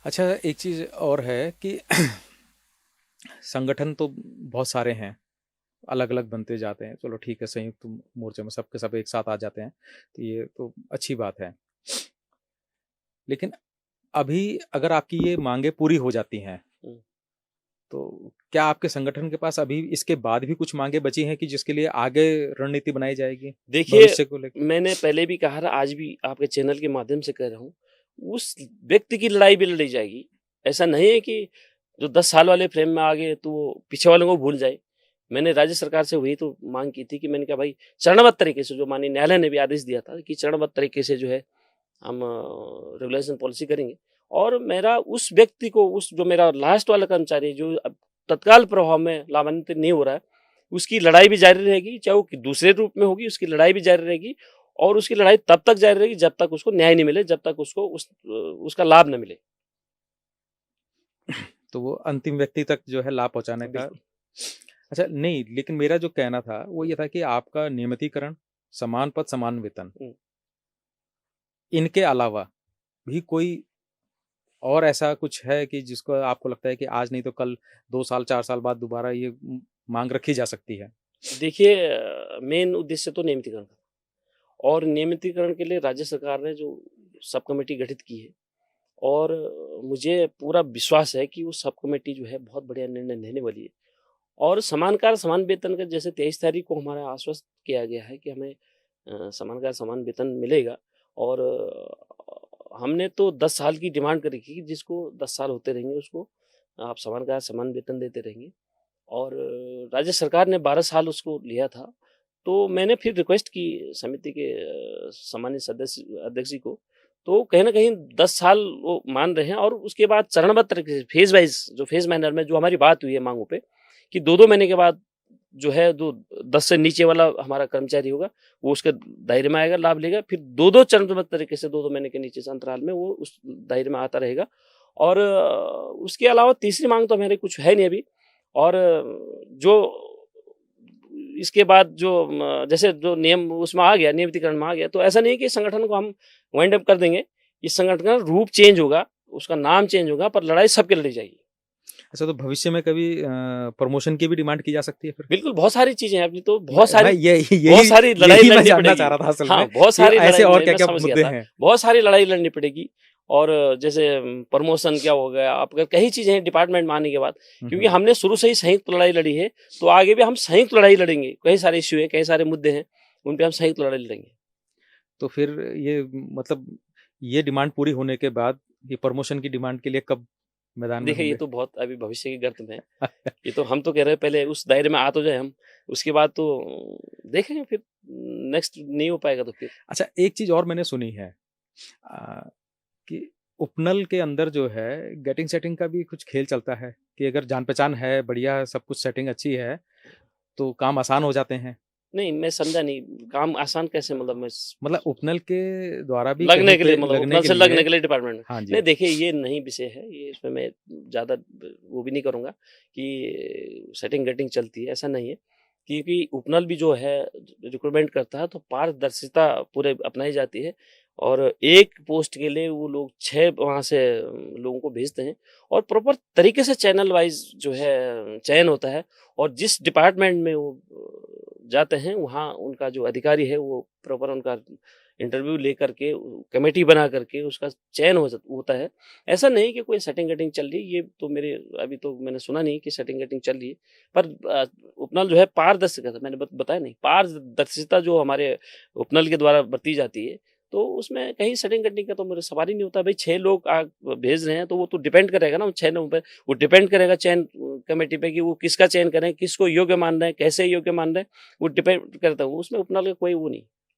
अच्छा, एक चीज़ और है कि संगठन तो बहुत सारे हैं, अलग-अलग बनते जाते हैं। चलो ठीक है, संयुक्त मोर्चे में सब के सब एक साथ आ जाते हैं, तो ये तो अच्छी बात है। लेकिन अभी अगर आपकी ये माँगें पूरी हो जाती हैं, हुँ। तो क्या आपके संगठन के पास अभी इसके बाद भी कुछ माँगें बची हैं कि जिसके लिए आगे रणनीति बनाई जाएगी, देखिए, भविष्य को लेके? मैंने पहले भी कहा था, आज भी आपके चैनल के माध्यम से कह रहा हूँ, उस व्यक्ति की लड़ाई भी लड़ी जाएगी। ऐसा नहीं है कि जो 10 साल वाले फ्रेम में आ गए, तो वो पीछे वालों को भूल जाए। मैंने राज्य सरकार से वही तो माँग की थी कि मैंने कहा भाई चरणबद्ध तरीके से, जो माननीय न्यायालय ने भी आदेश दिया था कि चरणबद्ध तरीके से जो है हम रेगुलेशन पॉलिसी करेंगे। और मेरा उस व्यक्ति को, उस जो मेरा लास्ट वाला कर्मचारी है, जो अब तत्काल प्रभाव में लाभान्वित नहीं हो रहा है, उसकी लड़ाई भी जारी रहेगी, चाहे वो दूसरे रूप में होगी, उसकी लड़ाई भी जारी रहेगी। और उसकी लड़ाई तब तक जारी रहेगी जब तक उसको न्याय नहीं मिले, जब तक उसको उसका लाभ ना मिले। तो वो अंतिम व्यक्ति तक जो है लाभ पहुँचाने का। बिल्कुल। अच्छा नहीं, लेकिन मेरा जो कहना था वो ये था कि आपका नियमितीकरण, समान पद, समान वेतन, हुँ। इनके अलावा भी कोई और ऐसा कुछ है कि जिसको आपको लगता है कि आज नहीं तो कल 2 साल, 4 साल बाद दोबारा ये माँग रखी जा सकती है? देखिए, मेन उद्देश्य तो नियमितीकरण का, और नियमितीकरण के लिए राज्य सरकार ने जो सब कमेटी गठित की है, और मुझे पूरा विश्वास है कि वो सब कमेटी जो है बहुत बढ़िया निर्णय लेने वाली है। और समान कार्य समान वेतन का जैसे 23 तारीख को हमारा आश्वस्त किया गया है कि हमें समान कार्य समान वेतन मिलेगा। और हमने तो 10 साल की डिमांड करी थी कि जिसको 10 साल होते रहेंगे उसको आप समान कार्य समान वेतन देते रहेंगे। और राज्य सरकार ने 12 साल उसको लिया था। तो मैंने फिर रिक्वेस्ट की समिति के सामान्य सदस्य अध्यक्ष जी को, तो कहीं न कहीं 10 साल वो मान रहे हैं। और उसके बाद चरणबद्ध तरीके से फेज़ वाइज़, जो फेज़ मैनर में जो हमारी बात हुई है माँगों पे, कि 2-2 महीने के बाद जो है, जो 10 से नीचे वाला हमारा कर्मचारी होगा, वो उसके दायरे में आएगा, लाभ लेगा। फिर 2-2 चरणबद्ध तरीके से 2-2 महीने के नीचे से अंतराल में वो उस दायरे में आता रहेगा। और उसके अलावा तीसरी माँग तो हमारी कुछ है नहीं अभी। और जो इसके बाद जो जैसे जो नियम उसमें आ गया, नियमितीकरण में आ गया, तो ऐसा नहीं है कि संगठन को हम वाइंड अप कर देंगे। इस संगठन का रूप चेंज होगा, उसका नाम चेंज होगा, पर लड़ाई सबके लड़ी जाएगी। अच्छा, तो भविष्य में कभी प्रमोशन की भी डिमांड की जा सकती है फिर? बिल्कुल, बहुत सारी चीज़ें हैं, अभी तो मैं ये बहुत यही सारी लड़ाई यही मैं लड़नी जानना पड़ेगी। चाह रहा था असल हाँ, में बहुत कि सारी ऐसे लड़ाई और मैं क्या-क्या समझ गया मुद्दे था। हैं? बहुत सारी लड़ाई लड़नी पड़ेगी। और जैसे प्रमोशन क्या हो गया, अब अगर कई चीज़ें हैं डिपार्टमेंट में आने के बाद, हुँ, क्योंकि हुँ। हमने शुरू से ही संयुक्त लड़ाई लड़ी है, तो आगे भी हम संयुक्त लड़ाई लड़ेंगे। कई सारे इश्यू हैं, कई सारे मुद्दे हैं, उन पे हम संयुक्त लड़ाई लड़ेंगे। तो फिर ये मतलब ये डिमांड पूरी होने के बाद ये प्रमोशन की डिमांड के लिए कब मैदान में देखिए, ये होंगे? तो बहुत अभी भविष्य की गर्त में है। ये तो हम तो कह रहे हैं पहले उस दायरे में आ तो जाए हम, उसके बाद तो देखेंगे फिर, नेक्स्ट नहीं हो पाएगा तो फिर। अच्छा, एक चीज़ और मैंने सुनी है कि उपनल के अंदर जो है गेटिंग सेटिंग का भी कुछ खेल चलता है कि अगर जान-पहचान है, बढ़िया सब कुछ सेटिंग अच्छी है, तो काम आसान हो जाते हैं। नहीं, मैं समझा नहीं, काम आसान कैसे, मतलब मैं मतलब उपनल के द्वारा भी कहीं लगने के लिए, पे मतलब लगने उपनल के से लिए। लगने के लिए डिपार्टमेंट में। हाँ नहीं जी। देखिए, ये नहीं विषय है, ये इसमें मैं ज़्यादा वो भी नहीं करूँगा कि सेटिंग गेटिंग चलती है, ऐसा नहीं है। क्योंकि उपनल भी जो है रिक्रूटमेंट करता है, तो पारदर्शिता पूरे अपनाई जाती है। और एक पोस्ट के लिए वो लोग 6 वहाँ से लोगों को भेजते हैं, और प्रॉपर तरीके से चैनल वाइज़ जो है चयन होता है। और जिस डिपार्टमेंट में वो जाते हैं, वहाँ उनका जो अधिकारी है वो प्रॉपर उनका इंटरव्यू लेकर के कमेटी बना करके उसका चयन होता है। ऐसा नहीं कि कोई सेटिंग गेटिंग चल रही है, ये तो मेरे अभी तो मैंने सुना नहीं कि सेटिंग गेटिंग चल रही है। पर उपनल जो है पारदर्शिता, मैंने बताया नहीं, पारदर्शिता जो हमारे उपनल के द्वारा बरती जाती है, तो उसमें कहीं सेटिंग गेटिंग का तो मेरा सवाल ही नहीं होता। भाई 6 लोग भेज रहे हैं, तो वो तो डिपेंड करेगा ना उन 6 लोगों पे। वो डिपेंड करेगा चयन कमेटी पे कि वो किसका चयन करें, किसको योग्य मान रहे हैं, कैसे योग्य मान रहे हैं, वो डिपेंड करता है। उसमें उपनल का कोई वो नहीं।